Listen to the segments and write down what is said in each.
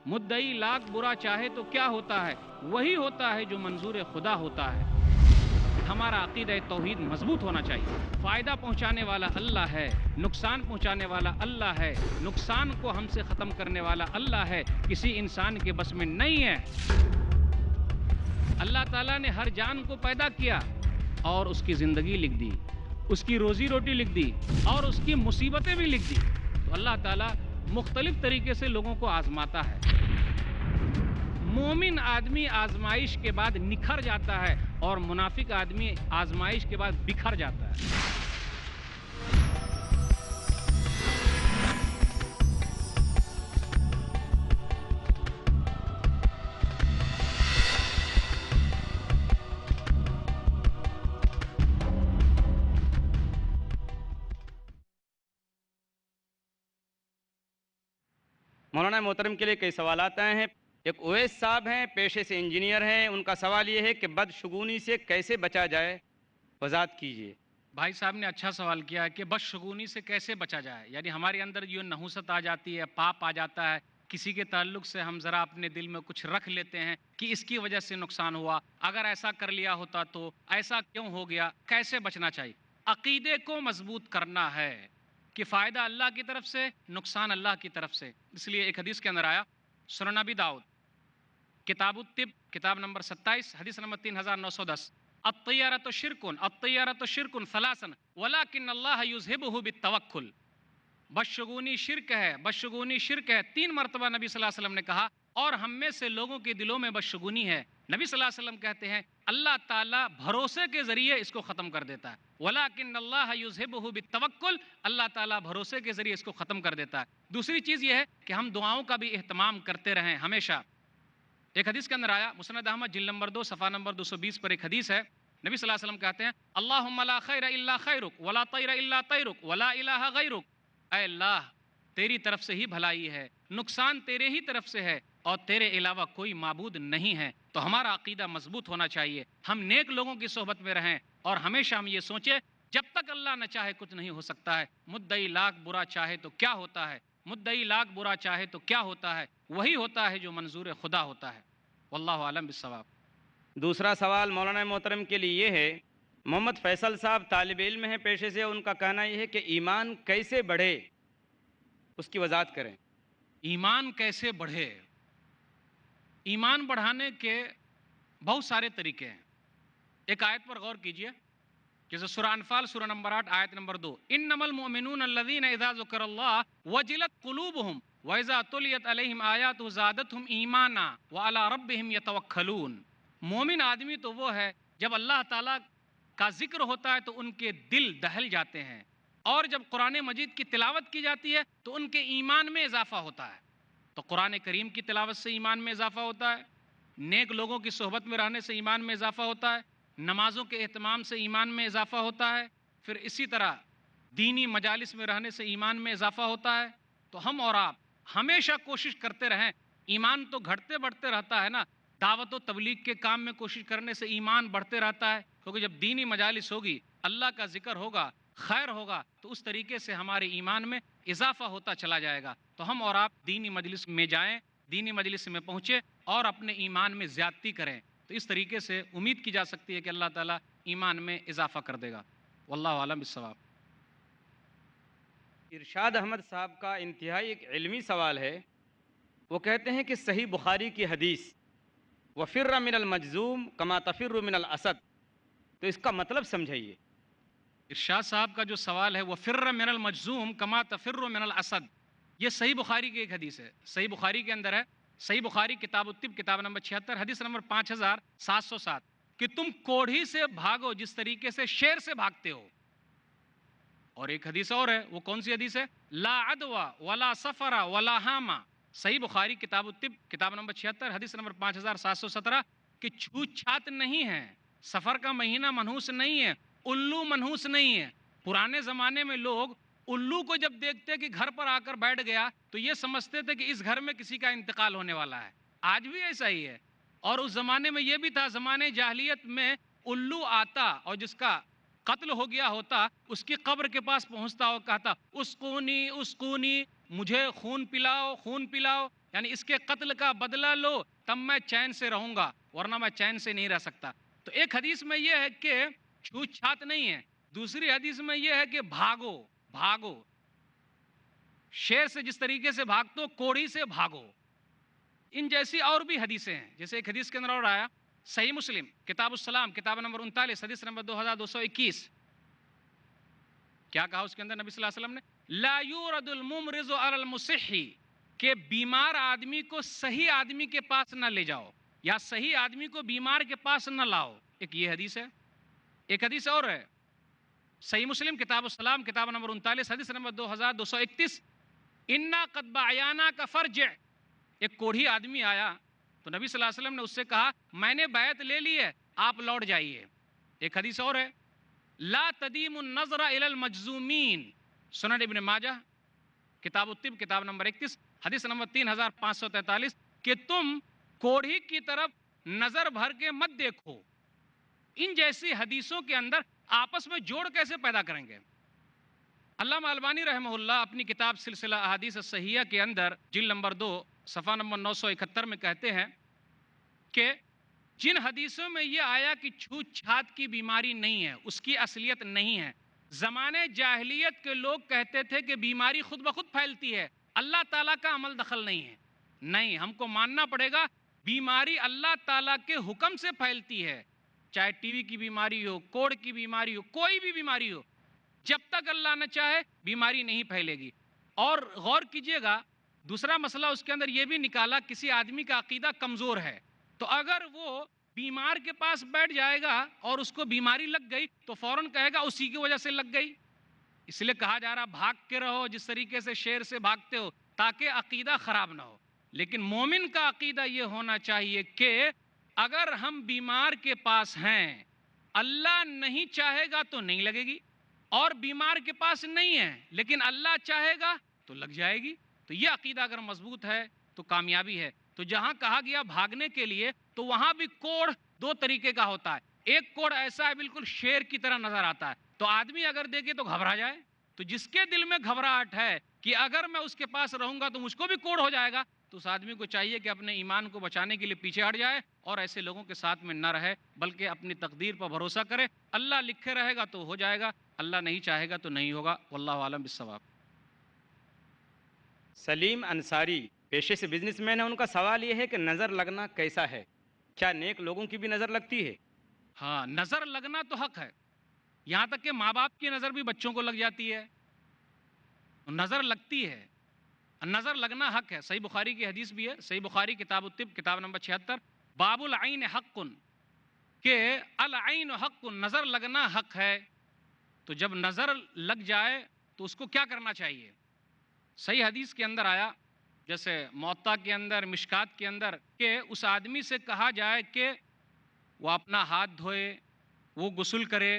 مدعی لاکھ برا چاہے تو کیا ہوتا ہے، وہی ہوتا ہے جو منظور خدا ہوتا ہے۔ ہمارا عقیدہ توحید مضبوط ہونا چاہیے۔ فائدہ پہنچانے والا اللہ ہے، نقصان پہنچانے والا اللہ ہے، نقصان کو ہم سے ختم کرنے والا اللہ ہے، کسی انسان کے بس میں نہیں ہے۔ اللہ تعالیٰ نے ہر جان کو پیدا کیا اور اس کی زندگی لکھ دی، اس کی روزی روٹی لکھ دی اور اس کی مصیبتیں بھی لکھ دی۔ تو اللہ تعالیٰ مختلف طریقے سے لوگوں کو آزماتا ہے۔ مومن آدمی آزمائش کے بعد نکھر جاتا ہے اور منافق آدمی آزمائش کے بعد بکھر جاتا ہے۔ مولانا محترم کے لیے کئی سوالات آئے ہیں۔ ایک اویس صاحب ہیں، پیشے سے انجینئر ہیں، ان کا سوال یہ ہے کہ بدشگونی سے کیسے بچا جائے، وضاحت کیجیے۔ بھائی صاحب نے اچھا سوال کیا ہے کہ بدشگونی سے کیسے بچا جائے، یعنی ہمارے اندر جو نحوست آ جاتی ہے، پاپ آ جاتا ہے، کسی کے تعلق سے ہم ذرا اپنے دل میں کچھ رکھ لیتے ہیں کہ اس کی وجہ سے نقصان ہوا، اگر ایسا کر لیا ہوتا تو ایسا کیوں ہو گیا، کیسے بچنا چاہیے؟ عقیدے کو مضبوط کرنا ہے کہ فائدہ اللہ کی طرف سے، نقصان اللہ کی طرف سے۔ اس لیے ایک حدیث کے اندر آیا، سنن ابی داؤد کتاب الطب کتاب نمبر 27 حدیث نمبر 3910، الطیرۃ شرک الطیرۃ شرک ثلاثا ولکن اللہ یذہبہ بالتوکل۔ بدشگونی شرک ہے، بدشگونی شرک ہے، 3 مرتبہ نبی صلی اللہ علیہ وسلم نے کہا، اور ہم میں سے لوگوں کے دلوں میں بدشگونی ہے۔ نبی صلی اللہ علیہ وسلم کہتے ہیں اللہ تعالیٰ بھروسے کے ذریعے اس کو ختم کر دیتا ہے، وَلَكِنَّ اللَّهَ يُذْهِبُهُ بِالتَّوَكُّلِ، اللہ تعالیٰ بھروسے کے ذریعے اس کو ختم کر دیتا ہے۔ دوسری چیز یہ ہے کہ ہم دعاؤں کا بھی اہتمام کرتے رہیں ہمیشہ۔ ایک حدیث کے اندر آیا، مسند احمد جلد نمبر 2 صفحہ نمبر 220 پر ایک حدیث ہے، نبی صلی اللہ علیہ وسلم کہتے ہیں اللہم لا خیر الا خیرک ولا طیر الا طیرک ولا الہ غیرک، اے اللہ تیری طرف سے ہی بھلائی ہے، نقصان تیرے ہی طرف سے ہے اور تیرے علاوہ کوئی معبود نہیں ہے۔ تو ہمارا عقیدہ مضبوط ہونا چاہیے، ہم نیک لوگوں کی صحبت میں رہیں اور ہمیشہ ہم یہ سوچیں جب تک اللہ نہ چاہے کچھ نہیں ہو سکتا ہے۔ مدعی لاکھ برا چاہے تو کیا ہوتا ہے، مدعی لاکھ برا چاہے تو کیا ہوتا ہے، وہی ہوتا ہے جو منظور خدا ہوتا ہے۔ واللہ عالم بالصواب۔ دوسرا سوال مولانا محترم کے لیے یہ ہے، محمد فیصل صاحب طالب علم ہیں پیشے سے، ان کا کہنا یہ ہے کہ ایمان کیسے بڑھے، اس کی وضاحت کریں۔ ایمان کیسے بڑھے؟ ایمان بڑھانے کے بہت سارے طریقے ہیں۔ ایک آیت پر غور کیجئے، جیسے سورہ انفال سورہ نمبر 8 آیت نمبر 2، انما المؤمنون الذین اذا ذکر اللہ وجلت قلوبہم واذا تلیت علیہم آیاتہ زادتہم ایمانا وعلی ربہم یتوکلون۔ مومن آدمی تو وہ ہے جب اللہ تعالیٰ کا ذکر ہوتا ہے تو ان کے دل دہل جاتے ہیں، اور جب قرآن مجید کی تلاوت کی جاتی ہے تو ان کے ایمان میں اضافہ ہوتا ہے۔ تو قرآن کریم کی تلاوت سے ایمان میں اضافہ ہوتا ہے، نیک لوگوں کی صحبت میں رہنے سے ایمان میں اضافہ ہوتا ہے، نمازوں کے اہتمام سے ایمان میں اضافہ ہوتا ہے، پھر اسی طرح دینی مجالس میں رہنے سے ایمان میں اضافہ ہوتا ہے۔ تو ہم اور آپ ہمیشہ کوشش کرتے رہیں، ایمان تو گھٹتے بڑھتے رہتا ہے نا، دعوت و تبلیغ کے کام میں کوشش کرنے سے ایمان بڑھتے رہتا ہے، کیونکہ جب دینی مجالس ہوگی، اللہ کا ذکر ہوگا، خیر ہوگا، تو اس طریقے سے ہمارے ایمان میں اضافہ ہوتا چلا جائے گا۔ تو ہم اور آپ دینی مجلس میں جائیں، دینی مجلس میں پہنچے اور اپنے ایمان میں زیادتی کریں، تو اس طریقے سے امید کی جا سکتی ہے کہ اللہ تعالیٰ ایمان میں اضافہ کر دے گا۔ واللہ عالم بالصواب۔ ارشاد احمد صاحب کا انتہائی ایک علمی سوال ہے، وہ کہتے ہیں کہ صحیح بخاری کی حدیث وَفِرَّ مِنَ الْمَجْزُومِ كَمَا تَفِرُّ مِنَ الْأَسَدِ، تو اس کا مطلب سمجھائیے۔ ارشاد صاحب کا جو سوال ہے وَفِرَّ مِنَ الْمَجْزُومِ كَمَا تَفِرُّ مِنَ الْأَسَدِ، یہ صحیح بخاری کی ایک حدیث ہے، صحیح بخاری کے اندر ہے، صحیح بخاری کتاب الطب کتاب نمبر 76 حدیث نمبر 5707، کہ تم کوڑھی سے بھاگو جس طریقے سے شیر سے بھاگتے ہو۔ اور ایک حدیث اور ہے، وہ کون سی حدیث ہے؟ لا عدوى ولا سفر ولا حاما، صحیح بخاری کتاب الطب کتاب نمبر 76 حدیث نمبر 5717، کہ چھوت چھات نہیں ہے، سفر کا مہینہ منحوس نہیں ہے، الو منحوس نہیں ہے۔ پرانے زمانے میں لوگ الو کو جب دیکھتے کہ گھر پر آ کر بیٹھ گیا تو یہ سمجھتے تھے کہ اس گھر میں کسی کا انتقال ہونے والا ہے۔ آج بھی ایسا ہی ہے، اور اس زمانے میں یہ بھی تھا، زمانے جاہلیت میں الو آتا اور جس کا قتل ہو گیا ہوتا، اس کی قبر کے پاس پہنچتا اور کہتا اسقونی اسقونی، مجھے خون پلاؤ خون پلاؤ، یعنی اس کے قتل کا بدلہ لو تب میں چین سے رہوں گا ورنہ میں چین سے نہیں رہ سکتا. تو ایک حدیث میں یہ ہے کہ چھوت چھات نہیں ہے, دوسری حدیث میں یہ ہے کہ بھاگو بھاگو, شیر سے جس طریقے سے بھاگتے ہو کوڑی سے بھاگو. ان جیسی اور بھی حدیثیں ہیں, جیسے ایک حدیث کے اندر اور آیا صحیح مسلم کتاب السلام کتاب نمبر 39 حدیث نمبر 2221. کیا کہا اس کے اندر نبی صلی اللہ علیہ وسلم نے؟ لا یورد الممرض علی المصح, کہ بیمار آدمی کو صحیح آدمی کے پاس نہ لے جاؤ یا صحیح آدمی کو بیمار کے پاس نہ لاؤ. ایک یہ حدیث ہے. ایک حدیث اور ہے صحیح مسلم کتاب السلام کتاب نمبر 39 حدیث نمبر 2231. انا قد بعیانا کا فرجع, ایک کوڑھی آدمی آیا تو نبی صلی اللہ علیہ وسلم نے اس سے کہا میں نے بیعت لے لی ہے, آپ لوٹ جائیے. ایک حدیث اور ہے لا تدیم النظر الی المجزومین, سنن ابن ماجہ کتاب الطب کتاب نمبر 31 حدیث نمبر 3543, کہ تم کوڑھی کی طرف نظر بھر کے مت دیکھو. ان جیسی حدیثوں کے اندر آپس میں جوڑ کیسے پیدا کریں گے؟ علامہ البانی رحمہ اللہ اپنی کتاب سلسلہ احادیث الصحیحہ کے اندر جلد نمبر 2 صفحہ نمبر 971 میں کہتے ہیں کہ جن حدیثوں میں یہ آیا کہ چھوت چھات کی بیماری نہیں ہے, اس کی اصلیت نہیں ہے. زمانے جاہلیت کے لوگ کہتے تھے کہ بیماری خود بخود پھیلتی ہے, اللہ تعالیٰ کا عمل دخل نہیں ہے. نہیں, ہم کو ماننا پڑے گا بیماری اللہ تعالیٰ کے حکم سے پھیلتی ہے. چاہے ٹی وی کی بیماری ہو, کوڑ کی بیماری ہو, کوئی بھی بیماری ہو, جب تک اللہ نہ چاہے بیماری نہیں پھیلے گی. اور غور کیجئے گا دوسرا مسئلہ اس کے اندر یہ بھی نکالا, کسی آدمی کا عقیدہ کمزور ہے تو اگر وہ بیمار کے پاس بیٹھ جائے گا اور اس کو بیماری لگ گئی تو فوراً کہے گا اسی کی وجہ سے لگ گئی. اس لیے کہا جا رہا بھاگ کے رہو جس طریقے سے شیر سے بھاگتے ہو, تاکہ عقیدہ خراب نہ ہو. لیکن مومن کا عقیدہ یہ ہونا چاہیے کہ اگر ہم بیمار کے پاس ہیں, اللہ نہیں چاہے گا تو نہیں لگے گی, اور بیمار کے پاس نہیں ہے لیکن اللہ چاہے گا تو لگ جائے گی. تو یہ عقیدہ اگر مضبوط ہے تو کامیابی ہے. تو جہاں کہا گیا بھاگنے کے لیے تو وہاں بھی کوڑ دو طریقے کا ہوتا ہے. ایک کوڑ ایسا ہے بالکل شیر کی طرح نظر آتا ہے, تو آدمی اگر دیکھے تو گھبرا جائے. تو جس کے دل میں گھبراہٹ ہے کہ اگر میں اس کے پاس رہوں گا تو مجھ کو بھی کوڑ ہو جائے گا, تو اس آدمی کو چاہیے کہ اپنے ایمان کو بچانے کے لیے پیچھے ہٹ جائے اور ایسے لوگوں کے ساتھ میں نہ رہے, بلکہ اپنی تقدیر پر بھروسہ کرے. اللہ لکھے رہے گا تو ہو جائے گا, اللہ نہیں چاہے گا تو نہیں ہوگا. واللہ عالم بالصواب. سلیم انصاری پیشے سے بزنس مین ہے, ان کا سوال یہ ہے کہ نظر لگنا کیسا ہے؟ کیا نیک لوگوں کی بھی نظر لگتی ہے؟ ہاں, نظر لگنا تو حق ہے, یہاں تک کہ ماں باپ کی نظر بھی بچوں کو لگ جاتی ہے, نظر لگتی ہے, نظر لگنا حق ہے. صحیح بخاری کی حدیث بھی ہے, صحیح بخاری کتاب الطب کتاب نمبر 76 باب العین حق, کہ العین حق, نظر لگنا حق ہے. تو جب نظر لگ جائے تو اس کو کیا کرنا چاہیے؟ صحیح حدیث کے اندر آیا, جیسے موطا کے اندر مشکات کے اندر, کہ اس آدمی سے کہا جائے کہ وہ اپنا ہاتھ دھوئے, وہ غسل کرے,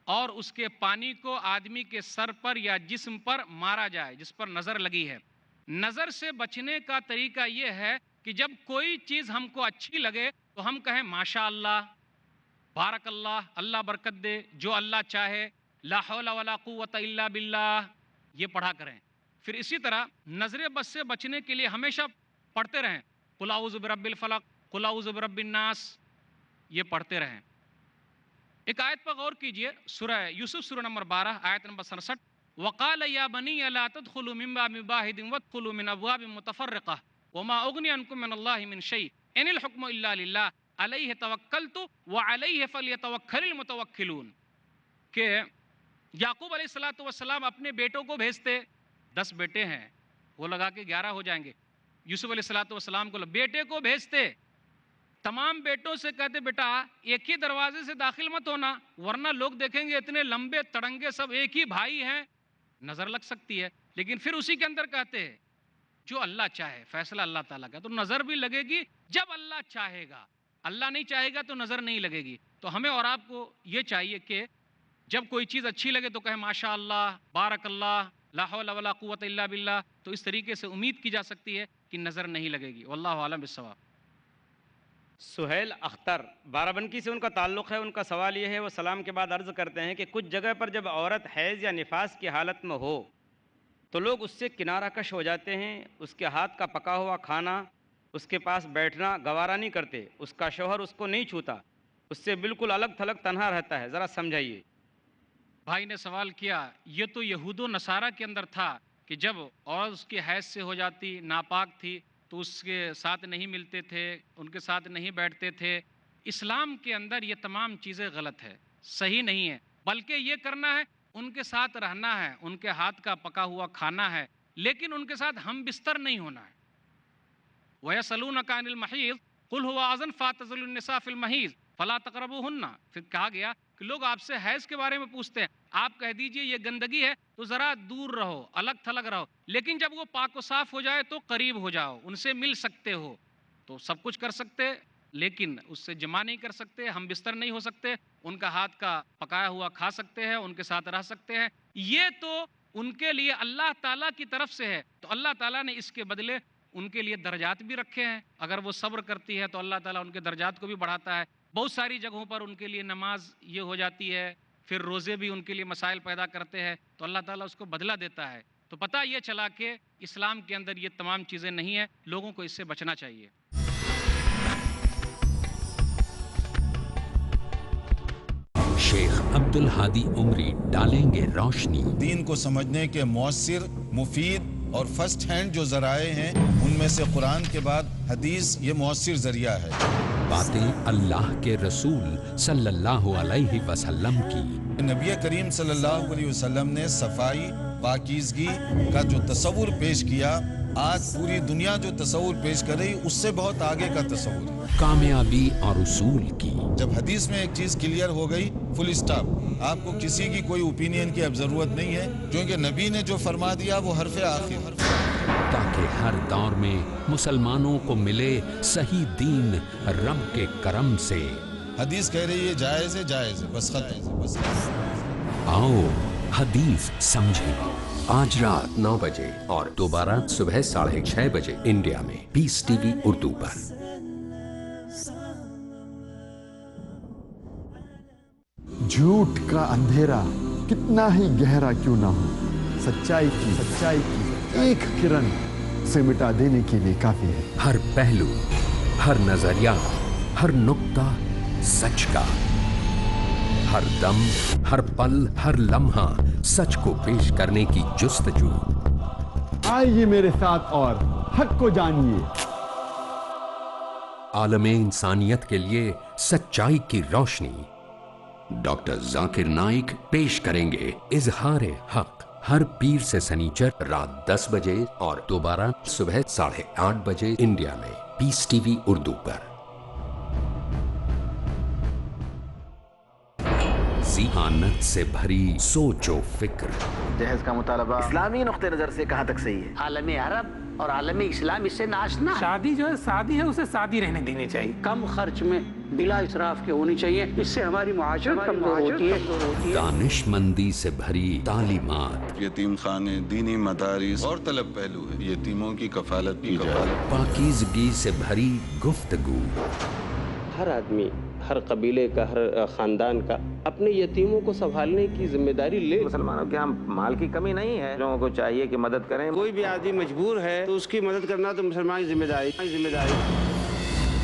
اور اس کے پانی کو آدمی کے سر پر یا جسم پر مارا جائے جس پر نظر لگی ہے. نظر سے بچنے کا طریقہ یہ ہے کہ جب کوئی چیز ہم کو اچھی لگے تو ہم کہیں ماشاء اللہ, بارک اللہ, اللہ برکت دے, جو اللہ چاہے, لا حول ولا قوت الا باللہ, یہ پڑھا کریں. پھر اسی طرح نظر بد سے بچنے کے لیے ہمیشہ پڑھتے رہیں قل اعوذ برب الفلق, قل اعوذ برب الناس, یہ پڑھتے رہیں. ایک آیت پر غور کیجئے, سورہ یوسف سورہ نمبر 12 آیت نمبر 67, وقال یا بنی لا تدخلوا من باب واحد وادخلوا من ابواب متفرقہ وما اغنی عنکم من اللہ من شیء ان الحکم الا للہ علیہ توکلت وعلیہ فلیتوکل المتوکلون. کہ یعقوب علیہ السلام اپنے بیٹوں کو بھیجتے, 10 بیٹے ہیں, وہ لگا کے 11 ہو جائیں گے. یوسف علیہ السلام کو بیٹے کو بھیجتے, تمام بیٹوں سے کہتے بیٹا ایک ہی دروازے سے داخل مت ہونا ورنہ لوگ دیکھیں گے اتنے لمبے تڑنگے سب ایک ہی بھائی ہیں, نظر لگ سکتی ہے. لیکن پھر اسی کے اندر کہتے ہیں جو اللہ چاہے, فیصلہ اللہ تعالیٰ کا, تو نظر بھی لگے گی جب اللہ چاہے گا, اللہ نہیں چاہے گا تو نظر نہیں لگے گی. تو ہمیں اور آپ کو یہ چاہیے کہ جب کوئی چیز اچھی لگے تو کہیں ماشاء اللہ, بارک اللہ, لا حول ولا قوت الا باللہ. تو اس طریقے سے امید کی جا سکتی ہے کہ نظر نہیں لگے گی. واللہ عالم بالصواب. سہیل اختر بارہ بنکی سے ان کا تعلق ہے, ان کا سوال یہ ہے, وہ سلام کے بعد عرض کرتے ہیں کہ کچھ جگہ پر جب عورت حیض یا نفاس کی حالت میں ہو تو لوگ اس سے کنارہ کش ہو جاتے ہیں، اس کے ہاتھ کا پکا ہوا کھانا اس کے پاس بیٹھنا گوارا نہیں کرتے، اس کا شوہر اس کو نہیں چھوتا، اس سے بالکل الگ تھلگ تنہا رہتا ہے۔ ذرا سمجھائیے۔ بھائی نے سوال کیا، یہ تو یہود و نصارہ کے اندر تھا کہ جب عورت اس کی حیض سے ہو جاتی، ناپاک تھی، تو اس کے ساتھ نہیں ملتے تھے، ان کے ساتھ نہیں بیٹھتے تھے۔ اسلام کے اندر یہ تمام چیزیں غلط ہے، صحیح نہیں ہے، بلکہ یہ کرنا ہے، ان کے ساتھ رہنا ہے، ان کے ہاتھ کا پکا ہوا کھانا ہے، لیکن ان کے ساتھ ہم بستر نہیں ہونا ہے۔ وَيَسْأَلُونَكَ عَنِ الْمَحِيضِ قُلْ هُوَ أَذًى فَاعْتَزِلُوا النِّسَاءَ فِي الْمَحِيضِ فَلَا تَقْرَبُوهُنَّ۔ پھر کہا گیا کہ لوگ آپ سے حیض کے بارے میں پوچھتے ہیں، آپ کہہ دیجئے یہ گندگی ہے تو ذرا دور رہو، الگ تھلگ رہو، لیکن جب وہ پاک و صاف ہو جائے تو قریب ہو جاؤ، ان سے مل سکتے ہو۔ تو سب کچھ کر سکتے لیکن اس سے جمع نہیں کر سکتے، ہم بستر نہیں ہو سکتے، ان کا ہاتھ کا پکایا ہوا کھا سکتے ہیں، ان کے ساتھ رہ سکتے ہیں۔ یہ تو ان کے لیے اللہ تعالیٰ کی طرف سے ہے، تو اللہ تعالیٰ نے اس کے بدلے ان کے لیے درجات بھی رکھے ہیں۔ اگر وہ صبر کرتی ہے تو اللہ تعالیٰ ان کے درجات کو بھی بڑھاتا ہے۔ بہت ساری جگہوں پر ان کے لیے نماز یہ ہو جاتی ہے، پھر روزے بھی ان کے لیے مسائل پیدا کرتے ہیں، تو اللہ تعالیٰ اس کو بدلہ دیتا ہے۔ تو پتہ یہ چلا کہ اسلام کے اندر یہ تمام چیزیں نہیں ہیں، لوگوں کو اس سے بچنا چاہیے۔ شیخ عبد الہادی عمری ڈالیں گے روشنی دین کو سمجھنے کے مؤثر، مفید اور فرسٹ ہینڈ جو ذرائع ہیں، ان میں سے قرآن کے بعد حدیث یہ مؤثر ذریعہ ہے۔ باتیں اللہ کے رسول صلی اللہ علیہ وسلم کی۔ نبی کریم صلی اللہ علیہ وسلم نے صفائی، پاکیزگی کا جو تصور پیش کیا، آج پوری دنیا جو تصور پیش کر رہی اس سے بہت آگے کا تصور ہے۔ کامیابی اور اصول کی۔ جب حدیث میں ایک چیز کلیئر ہو گئی، فل اسٹاپ، آپ کو کسی کی کوئی اوپینین کی اب ضرورت نہیں ہے، کیونکہ نبی نے جو فرما دیا وہ حرف آخر۔ تاکہ ہر دور میں مسلمانوں کو ملے صحیح دین رب کے کرم سے۔ حدیث کہہ رہی ہے جائز ہے، جائز ہے، بس ختم۔ آؤ حدیث سمجھیں، آج رات 9 بجے اور دوبارہ صبح 6:30 بجے انڈیا میں پیس ٹی وی اردو پر۔ جھوٹ کا اندھیرا کتنا ہی گہرا کیوں نہ ہو، سچائی کی ایک کرن سے مٹا دینے کے لیے کافی ہے۔ ہر پہلو، ہر نظریہ، ہر نقطہ سچ کا، ہر دم، ہر پل، ہر لمحہ سچ کو پیش کرنے کی جستجو۔ آئیے میرے ساتھ اور حق کو جانیے۔ عالم انسانیت کے لیے سچائی کی روشنی۔ ڈاکٹر ذاکر نائک پیش کریں گے اظہار حق، ہر پیر سے سنیچر رات 10 بجے اور دوبارہ صبح 8:30 بجے انڈیا میں پیس ٹی وی اردو پر۔ ذہانت سے بھری سوچ و فکر، جہیز کا مطالبہ اسلامی نقطہ نظر سے کہاں تک صحیح ہے؟ عالم عرب اور عالم اسلام اس سے ناشنا ہے۔ شادی جو ہے سادی ہے، اسے سادی رہنے دینی چاہیے، کم خرچ میں بلا اسراف کے ہونی چاہیے، اس سے ہماری معاشرت کمزور ہوتی ہے۔ دانش مندی سے بھری تعلیمات، یتیم خانے، دینی مدارس اور طلب پہلو ہے، یتیموں کی کفالت کی جائے، پاکیزگی سے بھری گفتگو، ہر آدمی، ہر قبیلے کا، ہر خاندان کا اپنے یتیموں کو سنبھالنے کی ذمہ داری لے۔ مسلمانوں کے ہاں مال کی کمی نہیں ہے، لوگوں کو چاہیے کہ مدد کریں۔ کوئی بھی آدمی مجبور ہے تو اس کی مدد کرنا تو مسلمان کی ذمہ داری۔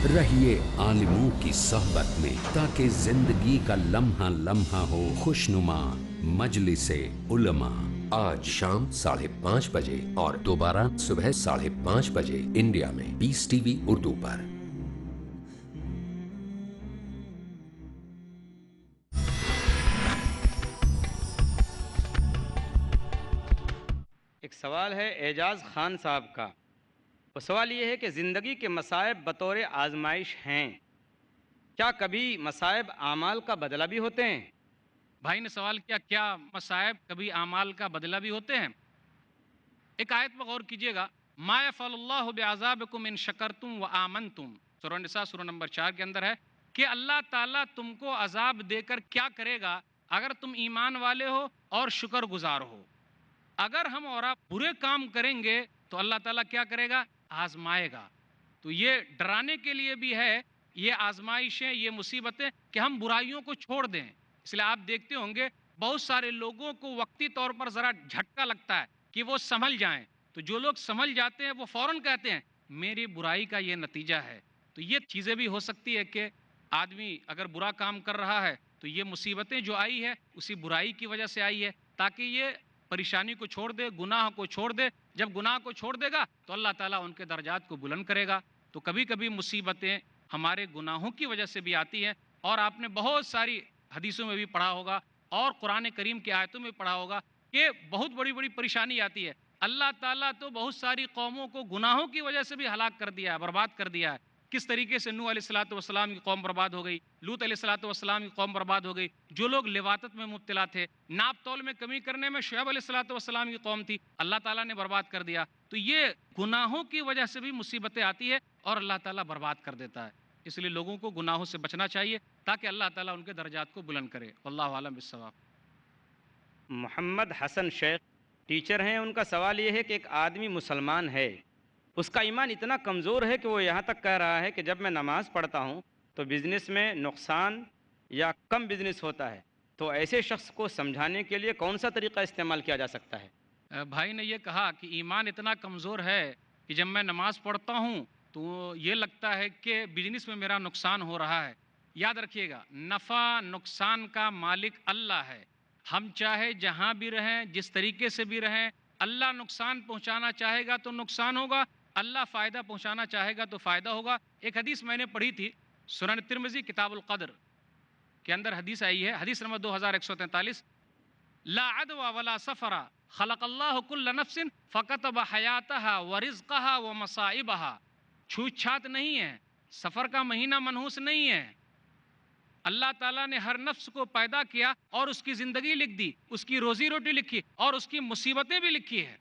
رہیے عالموں کی صحبت میں تاکہ زندگی کا لمحہ لمحہ ہو خوشنما۔ مجلس علماء آج شام 5:30 بجے اور دوبارہ صبح 5:30 بجے انڈیا میں پیس ٹی وی اردو پر۔ ایک سوال ہے اعجاز خان صاحب کا۔ وہ سوال یہ ہے کہ زندگی کے مصائب بطور آزمائش ہیں، کیا کبھی مصائب اعمال کا بدلہ بھی ہوتے ہیں؟ بھائی نے سوال کیا، کیا مصائب کبھی اعمال کا بدلہ بھی ہوتے ہیں؟ ایک آیت پر غور کیجئے گا، ما یفعل اللہ بعذابکم ان شکرتم وآمنتم، سورہ نساء سورہ نمبر 4 کے اندر ہے کہ اللہ تعالیٰ تم کو عذاب دے کر کیا کرے گا اگر تم ایمان والے ہو اور شکر گزار ہو۔ اگر ہم اور آپ برے کام کریں گے تو اللہ تعالیٰ کیا کرے گا؟ آزمائے گا۔ تو یہ ڈرانے کے لیے بھی ہے، یہ آزمائشیں، یہ مصیبتیں کہ ہم برائیوں کو چھوڑ دیں۔ اس لیے آپ دیکھتے ہوں گے بہت سارے لوگوں کو وقتی طور پر ذرا جھٹکا لگتا ہے کہ وہ سنبھل جائیں. تو جو لوگ سنبھل جاتے ہیں وہ فوراً کہتے ہیں میری برائی کا یہ نتیجہ ہے. تو یہ چیزیں بھی ہو سکتی ہے کہ آدمی اگر برا کام کر رہا ہے تو یہ مصیبتیں جو آئی ہے اسی برائی کی وجہ سے آئی ہے، تاکہ یہ پریشانی کو چھوڑ دے، گناہ کو چھوڑ دے. جب گناہ کو چھوڑ دے گا تو اللہ تعالیٰ ان کے درجات کو بلند کرے گا. تو کبھی کبھی مصیبتیں ہمارے گناہوں کی وجہ سے بھی آتی ہیں. اور آپ نے بہت ساری حدیثوں میں بھی پڑھا ہوگا اور قرآن کریم کی آیتوں میں پڑھا ہوگا کہ بہت بڑی بڑی پریشانی آتی ہے. اللہ تعالیٰ تو بہت ساری قوموں کو گناہوں کی وجہ سے بھی ہلاک کر دیا ہے، برباد کر دیا ہے. کس طریقے سے نوح علیہ السلام کی قوم برباد ہو گئی، لوط علیہ السلام کی قوم برباد ہو گئی. جو لوگ لواطت میں مبتلا تھے، ناپ تول میں کمی کرنے میں شعیب علیہ السلام کی قوم تھی، اللہ تعالیٰ نے برباد کر دیا. تو یہ گناہوں کی وجہ سے بھی مصیبتیں آتی ہے اور اللہ تعالیٰ برباد کر دیتا ہے. اس لیے لوگوں کو گناہوں سے بچنا چاہیے تاکہ اللہ تعالیٰ ان کے درجات کو بلند کرے. واللہ عالم بالصواب. محمد حسن شیخ ٹیچر ہیں. ان کا سوال یہ ہے کہ ایک آدمی مسلمان ہے، اس کا ایمان اتنا کمزور ہے کہ وہ یہاں تک کہہ رہا ہے کہ جب میں نماز پڑھتا ہوں تو بزنس میں نقصان یا کم بزنس ہوتا ہے. تو ایسے شخص کو سمجھانے کے لیے کون سا طریقہ استعمال کیا جا سکتا ہے؟ بھائی نے یہ کہا کہ ایمان اتنا کمزور ہے کہ جب میں نماز پڑھتا ہوں تو یہ لگتا ہے کہ بزنس میں میرا نقصان ہو رہا ہے. یاد رکھیے گا نفع نقصان کا مالک اللہ ہے. ہم چاہے جہاں بھی رہیں، جس طریقے سے بھی رہیں، اللہ نقصان پہنچانا چاہے گا تو نقصان ہوگا، اللہ فائدہ پہنچانا چاہے گا تو فائدہ ہوگا. ایک حدیث میں نے پڑھی تھی سنن ترمذی کتاب القدر کے اندر حدیث آئی ہے، حدیث نمبر 2143. لا عدوى ولا سفر خلق اللہ کل نفس فکتب حیاتها ورزقها ومصائبها. چھوت چھات نہیں ہے، سفر کا مہینہ منحوس نہیں ہے. اللہ تعالیٰ نے ہر نفس کو پیدا کیا اور اس کی زندگی لکھ دی، اس کی روزی روٹی لکھی اور اس کی مصیبتیں بھی لکھی ہے.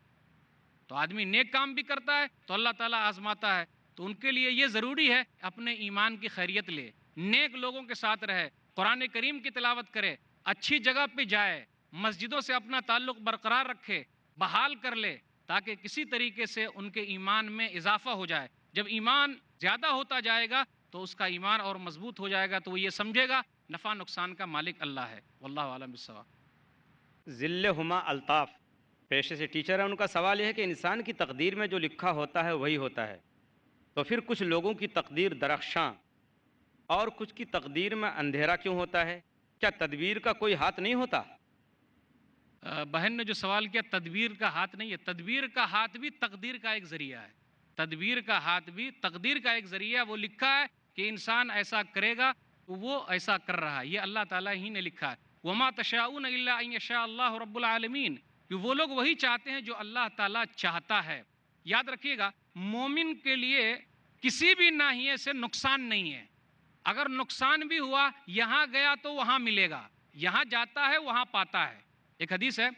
تو آدمی نیک کام بھی کرتا ہے تو اللہ تعالیٰ آزماتا ہے. تو ان کے لیے یہ ضروری ہے اپنے ایمان کی خیریت لے، نیک لوگوں کے ساتھ رہے، قرآن کریم کی تلاوت کرے، اچھی جگہ پہ جائے، مسجدوں سے اپنا تعلق برقرار رکھے، بحال کر لے تاکہ کسی طریقے سے ان کے ایمان میں اضافہ ہو جائے. جب ایمان زیادہ ہوتا جائے گا تو اس کا ایمان اور مضبوط ہو جائے گا، تو وہ یہ سمجھے گا نفع نقصان کا مالک اللہ ہے. واللہ عالم بالصواب. ذل ہما الطاف پیشے سے ٹیچر ہے. ان کا سوال یہ ہے کہ انسان کی تقدیر میں جو لکھا ہوتا ہے وہی ہوتا ہے، تو پھر کچھ لوگوں کی تقدیر درخشاں اور کچھ کی تقدیر میں اندھیرا کیوں ہوتا ہے؟ کیا تدبیر کا کوئی ہاتھ نہیں ہوتا؟ بہن نے جو سوال کیا تدبیر کا ہاتھ نہیں ہے، تدبیر کا ہاتھ بھی تقدیر کا ایک ذریعہ ہے. تدبیر کا ہاتھ بھی تقدیر کا ایک ذریعہ. وہ لکھا ہے کہ انسان ایسا کرے گا تو وہ ایسا کر رہا ہے، یہ اللہ تعالیٰ ہی نے لکھا ہے. وما تشاؤون الا ان یشاء اللہ رب العالمین. کہ وہ لوگ وہی چاہتے ہیں جو اللہ تعالیٰ چاہتا ہے. یاد رکھیے گا مومن کے لیے کسی بھی ناحیے سے نقصان نہیں ہے. اگر نقصان بھی ہوا یہاں گیا تو وہاں ملے گا، یہاں جاتا ہے وہاں پاتا ہے. ایک حدیث ہے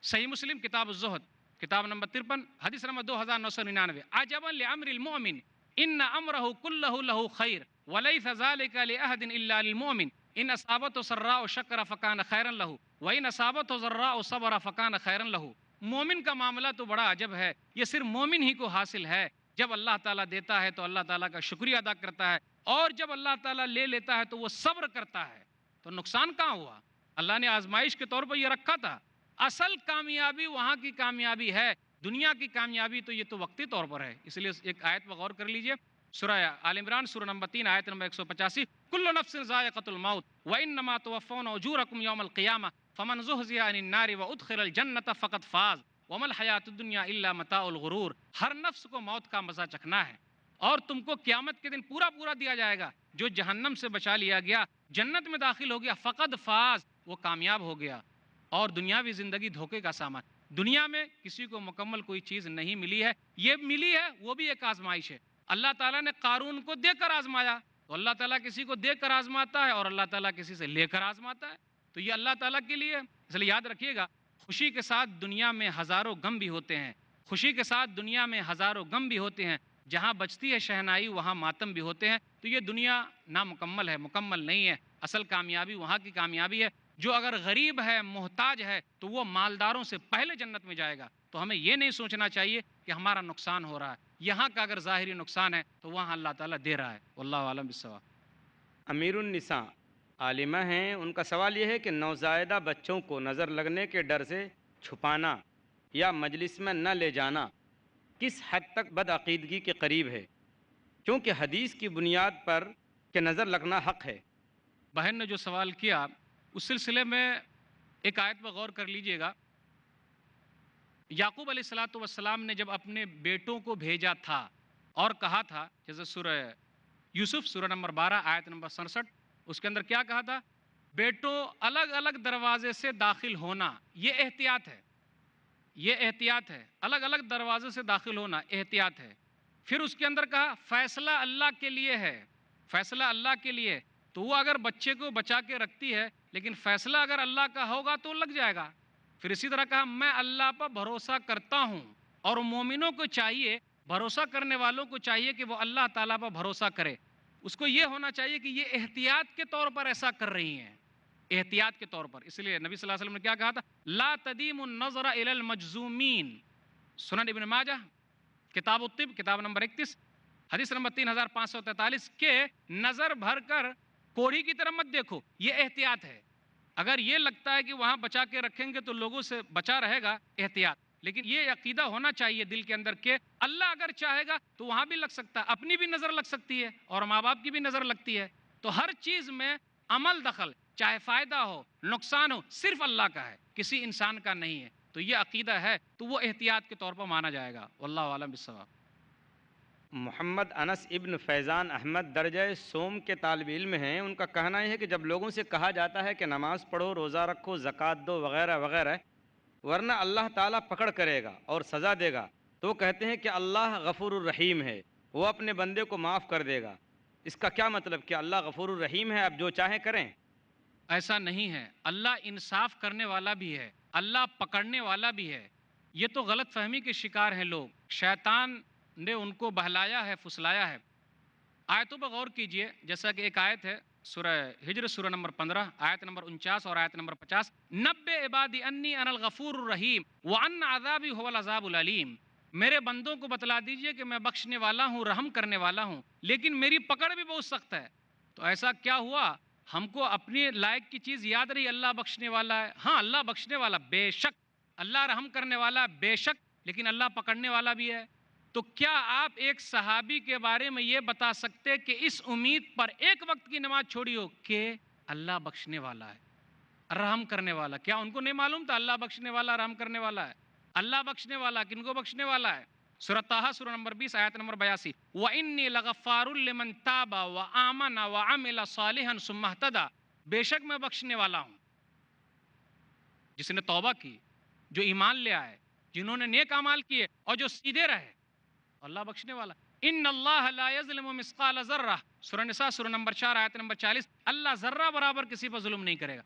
صحیح مسلم کتاب الزہد کتاب نمبر 53 حدیث نمبر 2999. عجبا لامر المؤمن ان امرہ کلہ لہ خیر وليس ذلك لأحد الا للمؤمن ان اصابته سراء شکر فکان خیرا لہ وان اصابته ضراء صبر فکان خیرا لہ. مومن کا معاملہ تو بڑا عجب ہے، یہ صرف مومن ہی کو حاصل ہے. جب اللہ تعالیٰ دیتا ہے تو اللہ تعالیٰ کا شکریہ ادا کرتا ہے، اور جب اللہ تعالیٰ لے لیتا ہے تو وہ صبر کرتا ہے. تو نقصان کہاں ہوا؟ اللہ نے آزمائش کے طور پر یہ رکھا تھا. اصل کامیابی وہاں کی کامیابی ہے، دنیا کی کامیابی تو یہ تو وقتی طور پر ہے. اس لیے ایک آیت پر غور کر لیجئے، سورہ آل عمران سورہ نمبر 3 آیت نمبر 185. کل نفس ذائقۃ الموت وانما توفون اجورکم یوم القیامہ فمن زحزح عن النار وادخل الجنۃ فقد فاز وما الحیاۃ الدنیا الا متاع الغرور. ہر نفس کو موت کا مزہ چکھنا ہے اور تم کو قیامت کے دن پورا دیا جائے گا. جو جہنم سے بچا لیا گیا، جنت میں داخل ہو گیا، فقد فاز، وہ کامیاب ہو گیا. اور دنیاوی زندگی دھوکے کا سامان. دنیا میں کسی کو مکمل کوئی چیز نہیں ملی ہے، یہ ملی ہے وہ بھی ایک آزمائش ہے. اللہ تعالیٰ نے قارون کو دے کر آزمایا، تو اللہ تعالیٰ کسی کو دے کر آزماتا ہے اور اللہ تعالیٰ کسی سے لے کر آزماتا ہے. تو یہ اللہ تعالیٰ کے لیے. اس لیے یاد رکھیے گا خوشی کے ساتھ دنیا میں ہزاروں غم بھی ہوتے ہیں، خوشی کے ساتھ دنیا میں ہزاروں غم بھی ہوتے ہیں. جہاں بچتی ہے شہنائی وہاں ماتم بھی ہوتے ہیں. تو یہ دنیا نامکمل ہے، مکمل نہیں ہے. اصل کامیابی وہاں کی کامیابی ہے. جو اگر غریب ہے، محتاج ہے، تو وہ مالداروں سے پہلے جنت میں جائے گا. تو ہمیں یہ نہیں سوچنا چاہیے کہ ہمارا نقصان ہو رہا ہے. یہاں کا اگر ظاہری نقصان ہے تو وہاں اللہ تعالیٰ دے رہا ہے. واللہ عالم بالصواب. امیر النساء عالمہ ہیں. ان کا سوال یہ ہے کہ نوزائیدہ بچوں کو نظر لگنے کے ڈر سے چھپانا یا مجلس میں نہ لے جانا کس حد تک بدعقیدگی کے قریب ہے، کیونکہ حدیث کی بنیاد پر کہ نظر لگنا حق ہے۔ بہن نے جو سوال کیا اس سلسلے میں ایک آیت پر غور کر لیجئے گا۔ یعقوب علیہ السلام نے جب اپنے بیٹوں کو بھیجا تھا اور کہا تھا، جیسے سورہ یوسف سورہ نمبر 12 آیت نمبر 67، اس کے اندر کیا کہا تھا؟ بیٹوں الگ الگ دروازے سے داخل ہونا، یہ احتیاط ہے، یہ احتیاط ہے، الگ الگ دروازے سے داخل ہونا احتیاط ہے۔ پھر اس کے اندر کہا فیصلہ اللہ کے لیے ہے، فیصلہ اللہ کے لیے، تو وہ اگر بچے کو بچا کے رکھتی ہے لیکن فیصلہ اگر اللہ کا ہوگا تو لگ جائے گا۔ پھر اسی طرح کہا میں اللہ پر بھروسہ کرتا ہوں، اور مومنوں کو چاہیے، بھروسہ کرنے والوں کو چاہیے کہ وہ اللہ تعالیٰ پر بھروسہ کرے۔ اس کو یہ ہونا چاہیے کہ یہ احتیاط کے طور پر ایسا کر رہی ہیں، احتیاط کے طور پر۔ اس لیے نبی صلی اللہ علیہ وسلم نے کیا کہا تھا؟ لا تدیم النظر الی المجزومین، سنن ابن ماجہ کتاب الطب کتاب نمبر 31 حدیث نمبر 3543 کے نظر بھر کر کوڑھی کی طرف مت دیکھو، یہ احتیاط ہے۔ اگر یہ لگتا ہے کہ وہاں بچا کے رکھیں گے تو لوگوں سے بچا رہے گا، احتیاط۔ لیکن یہ عقیدہ ہونا چاہیے دل کے اندر کہ اللہ اگر چاہے گا تو وہاں بھی لگ سکتا ہے، اپنی بھی نظر لگ سکتی ہے اور ماں باپ کی بھی نظر لگتی ہے۔ تو ہر چیز میں عمل دخل، چاہے فائدہ ہو نقصان ہو، صرف اللہ کا ہے، کسی انسان کا نہیں ہے۔ تو یہ عقیدہ ہے تو وہ احتیاط کے طور پر مانا جائے گا۔ واللہ اعلم بالصواب۔ محمد انس ابن فیضان احمد درجہ سوم کے طالب علم ہیں۔ ان کا کہنا یہ ہے کہ جب لوگوں سے کہا جاتا ہے کہ نماز پڑھو، روزہ رکھو، زکوٰۃ دو وغیرہ وغیرہ، ورنہ اللہ تعالیٰ پکڑ کرے گا اور سزا دے گا، تو وہ کہتے ہیں کہ اللہ غفور الرحیم ہے، وہ اپنے بندے کو معاف کر دے گا۔ اس کا کیا مطلب کہ اللہ غفور الرحیم ہے، اب جو چاہیں کریں؟ ایسا نہیں ہے، اللہ انصاف کرنے والا بھی ہے، اللہ پکڑنے والا بھی ہے۔ یہ تو غلط فہمی کے شکار ہیں لوگ، شیطان نے ان کو بہلایا ہے، فسلایا ہے۔ آیتوں پر غور کیجئے، جیسا کہ ایک آیت ہے سورہ ہجر سورہ نمبر 15 آیت نمبر 49 اور آیت نمبر 50، نبئ عبادی انی انا الغفور الرحیم وان عذابی هو العذاب العلیم، میرے بندوں کو بتلا دیجئے کہ میں بخشنے والا ہوں، رحم کرنے والا ہوں، لیکن میری پکڑ بھی بہت سخت ہے۔ تو ایسا کیا ہوا؟ ہم کو اپنے لائق کی چیز یاد رہی، اللہ بخشنے والا ہے، ہاں اللہ بخشنے والا بے شک، اللہ رحم کرنے والا بے شک، لیکن اللہ پکڑنے والا بھی ہے۔ تو کیا آپ ایک صحابی کے بارے میں یہ بتا سکتے کہ اس امید پر ایک وقت کی نماز چھوڑی ہو کہ اللہ بخشنے والا ہے، رحم کرنے والا؟ کیا ان کو نہیں معلوم تھا اللہ بخشنے والا، رحم کرنے والا ہے؟ اللہ بخشنے والا کن کو بخشنے والا ہے؟ سورہ طٰہٰ سورہ نمبر 20 آیت نمبر 82، وَإِنِّي لَغَفَّارٌ لِّمَن تَابَ وَآمَنَ وَعَمِلَ صَالِحًا ثُمَّ اهْتَدَىٰ، بے شک میں بخشنے والا ہوں جس نے توبہ کی، جو ایمان لے آئے، جنہوں نے نیک اعمال کیے اور جو سیدھے رہے، اللہ بخشنے والا۔ ان اللہ لا یظلم مثقال ذرہ، سورہ نساء سورہ نمبر 4 آیت نمبر 40، اللہ ذرہ برابر کسی پر ظلم نہیں کرے گا۔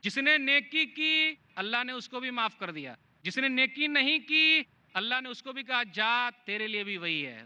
جس نے نیکی کی اللہ نے اس کو بھی معاف کر دیا، جس نے نیکی نہیں کی اللہ نے اس کو بھی کہا جا تیرے لیے بھی وہی ہے۔